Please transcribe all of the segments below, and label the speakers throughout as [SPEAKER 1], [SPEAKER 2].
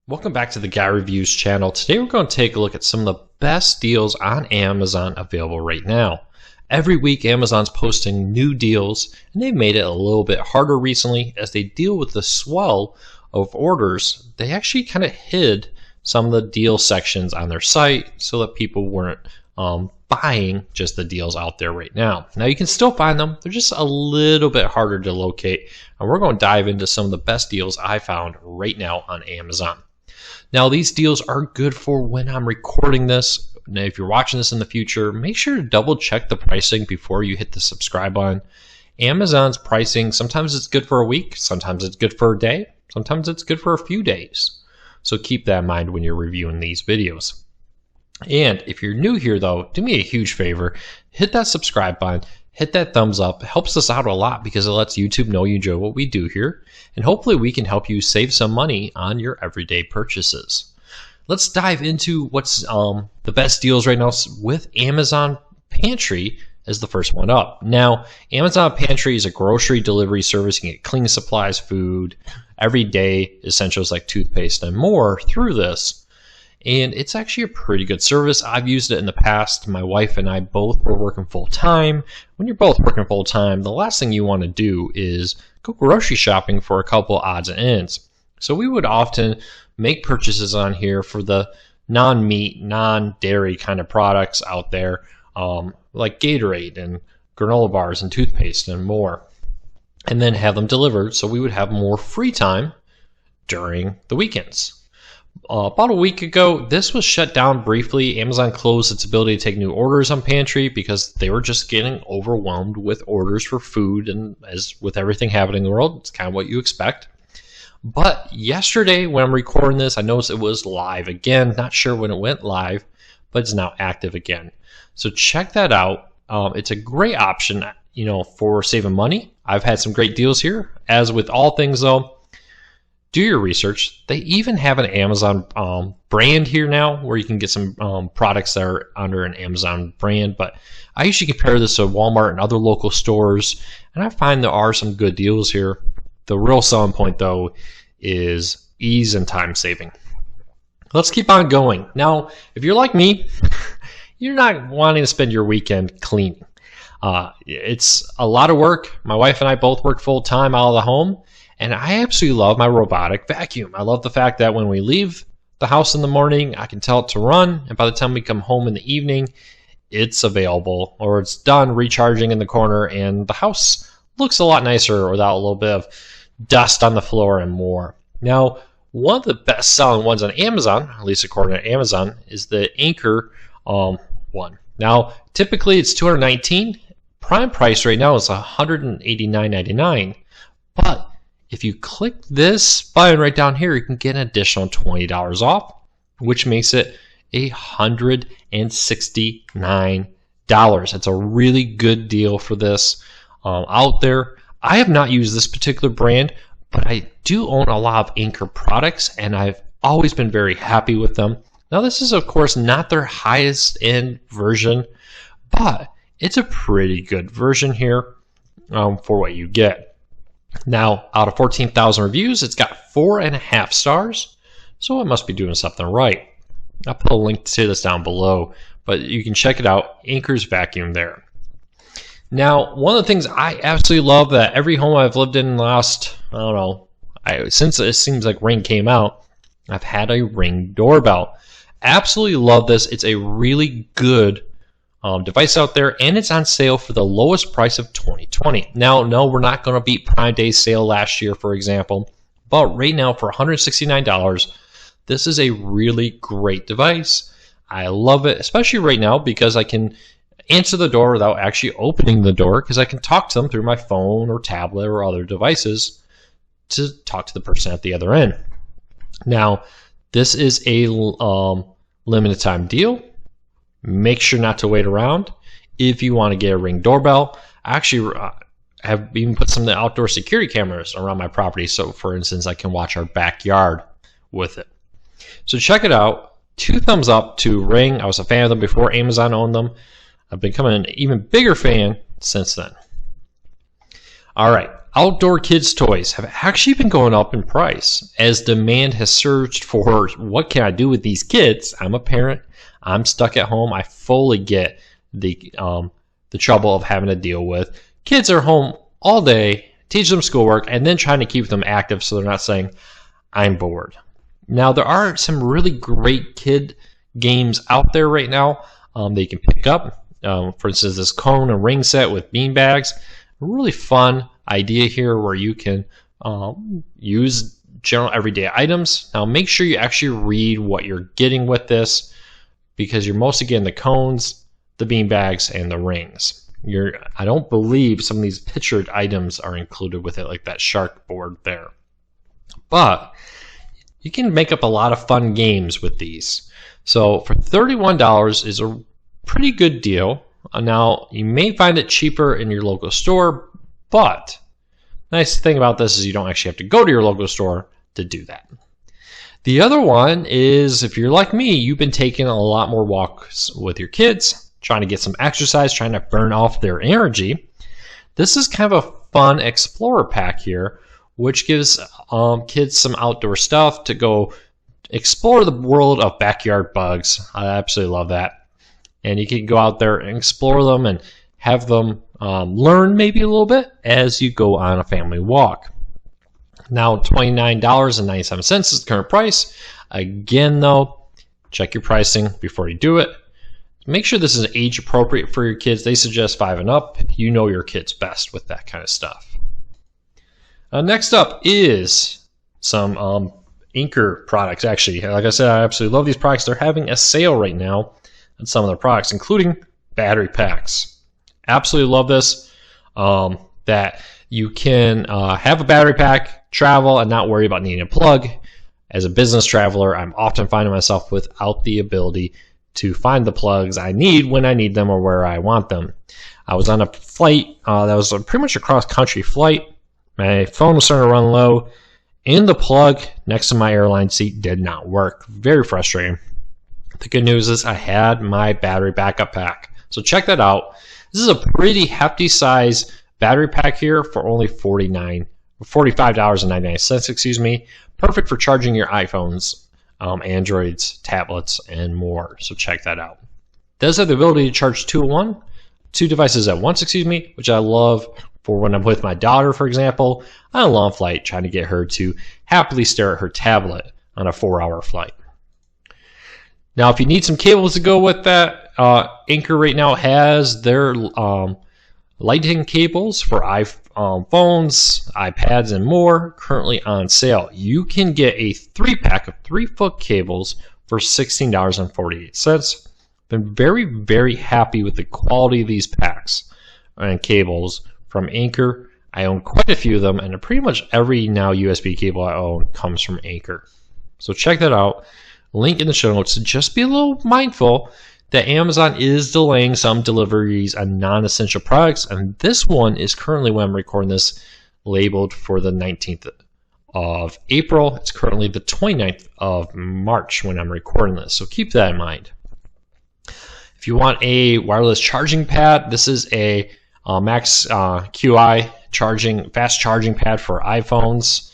[SPEAKER 1] Welcome back to the Guy Reviews channel. Today we're going to take a look at some of the best deals on Amazon available right now. Every week Amazon's posting new deals, and they've made it a little bit harder recently as they deal with the swell of orders. They actually kind of hid some of the deal sections on their site so that people weren't buying just the deals out there right now. Now you can still find them, they're just a little bit harder to locate, and we're going to dive into some of the best deals I found right now on Amazon. Now these deals are good for when I'm recording this. Now if you're watching this in the future, make sure to double check the pricing before you hit the subscribe button. Amazon's pricing, sometimes it's good for a week, sometimes it's good for a day, sometimes it's good for a few days. So keep that in mind when you're reviewing these videos. And if you're new here though, do me a huge favor, hit that subscribe button, hit that thumbs up. It helps us out a lot because it lets YouTube know you enjoy what we do here. And hopefully we can help you save some money on your everyday purchases. Let's dive into what's the best deals right now with Amazon Pantry as the first one up. Now, Amazon Pantry is a grocery delivery service. You can get cleaning supplies, food, everyday essentials like toothpaste and more through this. And it's actually a pretty good service. I've used it in the past. My wife and I both were working full time. When you're both working full time, the last thing you want to do is go grocery shopping for a couple odds and ends. So we would often make purchases on here for the non-meat, non-dairy kind of products out there, like Gatorade and granola bars and toothpaste and more, and then have them delivered so we would have more free time during the weekends. About a week ago, this was shut down briefly. Amazon closed its ability to take new orders on Pantry because they were just getting overwhelmed with orders for food, and as with everything happening in the world, it's kind of what you expect. But yesterday, when I'm recording this, I noticed it was live again. Not sure when it went live, but it's now active again. So check that out. It's a great option, for saving money. I've had some great deals here. As with all things, though, do your research. They even have an Amazon brand here now where you can get some products that are under an Amazon brand. But I usually compare this to Walmart and other local stores, and I find there are some good deals here. The real selling point, though, is ease and time saving. Let's keep on going. Now, if you're like me, you're not wanting to spend your weekend cleaning. It's a lot of work. My wife and I both work full time out of the home. And I absolutely love my robotic vacuum. I love the fact that when we leave the house in the morning, I can tell it to run, and by the time we come home in the evening, it's available, or it's done recharging in the corner, and the house looks a lot nicer without a little bit of dust on the floor and more. Now, one of the best-selling ones on Amazon, at least according to Amazon, is the Anchor one. Now, typically it's $219. Prime price right now is $189.99, but if you click this button right down here, you can get an additional $20 off, which makes it $169. That's a really good deal for this out there. I have not used this particular brand, but I do own a lot of Anchor products, and I've always been very happy with them. Now, this is, of course, not their highest end version, but it's a pretty good version here for what you get. Now, out of 14,000 reviews, it's got 4.5 stars, so it must be doing something right. I'll put a link to this down below, but you can check it out, Anchor's Vacuum there. Now, one of the things I absolutely love that every home I've lived in the last, since it seems like Ring came out, I've had a Ring doorbell. Absolutely love this. It's a really good device out there, and it's on sale for the lowest price of $20.20. Now, no, we're not going to beat Prime Day sale last year, for example, but right now for $169, this is a really great device. I love it, especially right now because I can answer the door without actually opening the door because I can talk to them through my phone or tablet or other devices to talk to the person at the other end. Now, this is a limited time deal. Make sure not to wait around. If you want to get a Ring doorbell, I actually have even put some of the outdoor security cameras around my property. So, for instance, I can watch our backyard with it. So check it out. 2 thumbs up to Ring. I was a fan of them before Amazon owned them. I've become an even bigger fan since then. All right, Outdoor kids' toys have actually been going up in price as demand has surged for what can I do with these kids? I'm a parent. I'm stuck at home. I fully get the trouble of having to deal with kids are home all day, teach them schoolwork, and then trying to keep them active so they're not saying, I'm bored. Now, there are some really great kid games out there right now that you can pick up. For instance, this cone and ring set with bean bags. A really fun idea here where you can use general everyday items. Now, make sure you actually read what you're getting with this because you're mostly getting the cones, the bean bags, and the rings. I don't believe some of these pictured items are included with it, like that shark board there. But you can make up a lot of fun games with these. So for $31 is a pretty good deal. Now, you may find it cheaper in your local store, but the nice thing about this is you don't actually have to go to your local store to do that. The other one is, if you're like me, you've been taking a lot more walks with your kids, trying to get some exercise, trying to burn off their energy. This is kind of a fun explorer pack here, which gives kids some outdoor stuff to go explore the world of backyard bugs. I absolutely love that. And you can go out there and explore them and have them learn maybe a little bit as you go on a family walk. Now, $29.97 is the current price. Again, though, check your pricing before you do it. Make sure this is age appropriate for your kids. They suggest 5 and up. You know your kids best with that kind of stuff. Next up is some Anchor products. Actually, like I said, I absolutely love these products. They're having a sale right now on some of their products, including battery packs. Absolutely love this. That you can have a battery pack, travel, and not worry about needing a plug. As a business traveler, I'm often finding myself without the ability to find the plugs I need when I need them or where I want them. I was on a flight that was pretty much a cross-country flight. My phone was starting to run low, and the plug next to my airline seat did not work. Very frustrating. The good news is I had my battery backup pack. So check that out. This is a pretty hefty size battery pack here for only $45.99, excuse me. Perfect for charging your iPhones, Androids, tablets, and more. So check that out. It does have the ability to charge two devices at once, which I love for when I'm with my daughter, for example, on a long flight, trying to get her to happily stare at her tablet on a 4-hour flight. Now, if you need some cables to go with that, Anchor right now has their Lightning cables for iPhones, iPads, and more currently on sale. You can get a 3-pack of 3-foot cables for $16.48. Been very, very happy with the quality of these packs and cables from Anchor. I own quite a few of them, and pretty much every now USB cable I own comes from Anchor. So check that out. Link in the show notes. Just be a little mindful that Amazon is delaying some deliveries on non-essential products, and this one is currently, when I'm recording this, labeled for the 19th of April. It's currently the 29th of March when I'm recording this, so keep that in mind. If you want a wireless charging pad, this is a Max QI fast charging pad for iPhones,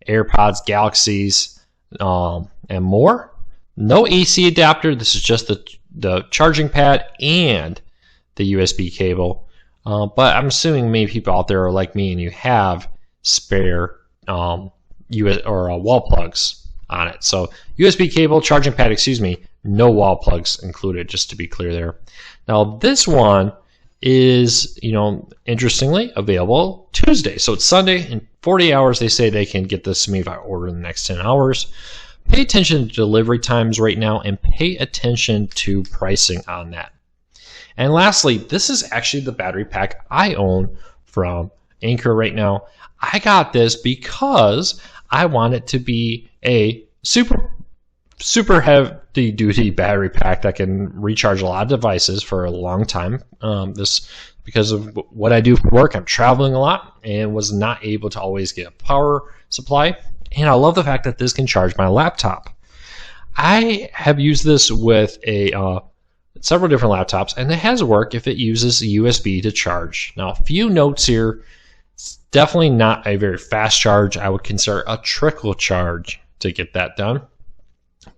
[SPEAKER 1] AirPods, Galaxies, and more. No AC adapter. This is just the charging pad and the USB cable. But I'm assuming many people out there are like me and you have spare wall plugs on it. So USB cable, charging pad, no wall plugs included, just to be clear there. Now this one is, interestingly available Tuesday. So it's Sunday. In 40 hours, they say they can get this to me if I order in the next 10 hours. Pay attention to delivery times right now and pay attention to pricing on that. And lastly, this is actually the battery pack I own from Anchor right now. I got this because I want it to be a super heavy duty battery pack that can recharge a lot of devices for a long time. This because of what I do for work. I'm traveling a lot and was not able to always get a power supply. And I love the fact that this can charge my laptop. I have used this with several different laptops, and it has worked if it uses USB to charge. Now, a few notes here It's definitely not a very fast charge. I would consider a trickle charge to get that done.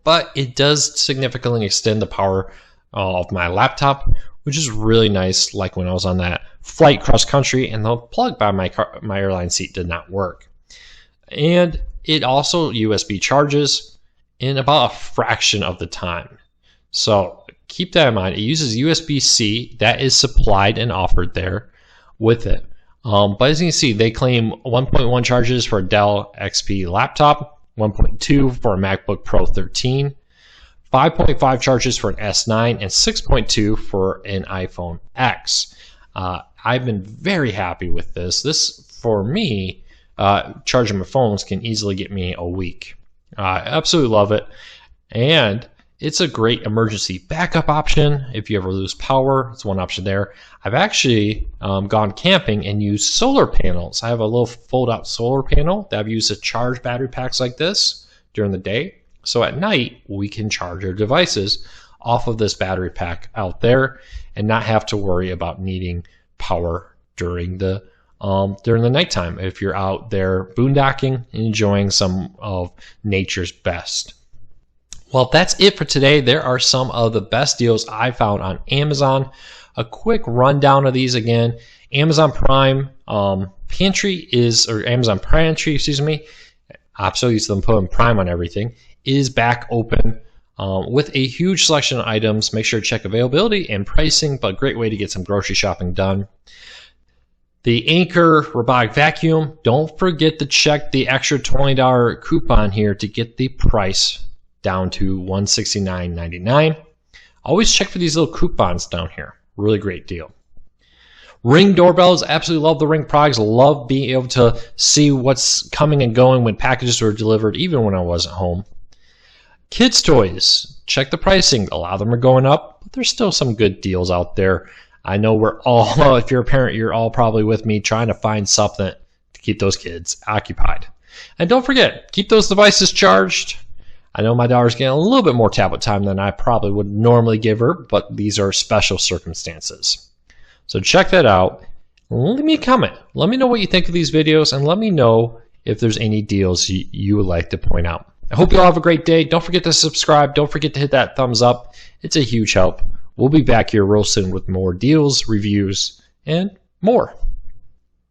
[SPEAKER 1] But it does significantly extend the power of my laptop, which is really nice, like when I was on that flight cross country and the plug by my airline seat did not work. And it also USB charges in about a fraction of the time. So keep that in mind. It uses USB-C that is supplied and offered there with it. But as you can see, they claim 1.1 charges for a Dell XP laptop, 1.2 for a MacBook Pro 13, 5.5 charges for an S9, and 6.2 for an iPhone X. I've been very happy with this. This, for me, charging my phones can easily get me a week. I absolutely love it. And it's a great emergency backup option. If you ever lose power, it's one option there. I've actually gone camping and used solar panels. I have a little fold-out solar panel that I've used to charge battery packs like this during the day. So at night, we can charge our devices off of this battery pack out there and not have to worry about needing power during the nighttime if you're out there boondocking and enjoying some of nature's best. Well, that's it for today. There are some of the best deals I found on Amazon. A quick rundown of these again. Amazon Prime Pantry Amazon Pantry, excuse me. I'm so used to them putting Prime on everything. Is back open with a huge selection of items. Make sure to check availability and pricing, but great way to get some grocery shopping done. The Anker robotic vacuum. Don't forget to check the extra $20 coupon here to get the price down to $169.99. Always check for these little coupons down here. Really great deal. Ring doorbells. Absolutely love the Ring products. Love being able to see what's coming and going when packages were delivered, even when I wasn't home. Kids toys. Check the pricing. A lot of them are going up, but there's still some good deals out there. I know we're all, if you're a parent, you're all probably with me trying to find something to keep those kids occupied. And don't forget, keep those devices charged. I know my daughter's getting a little bit more tablet time than I probably would normally give her, but these are special circumstances. So check that out. Leave me a comment. Let me know what you think of these videos, and let me know if there's any deals you would like to point out. I hope you all have a great day. Don't forget to subscribe. Don't forget to hit that thumbs up. It's a huge help. We'll be back here real soon with more deals, reviews, and more.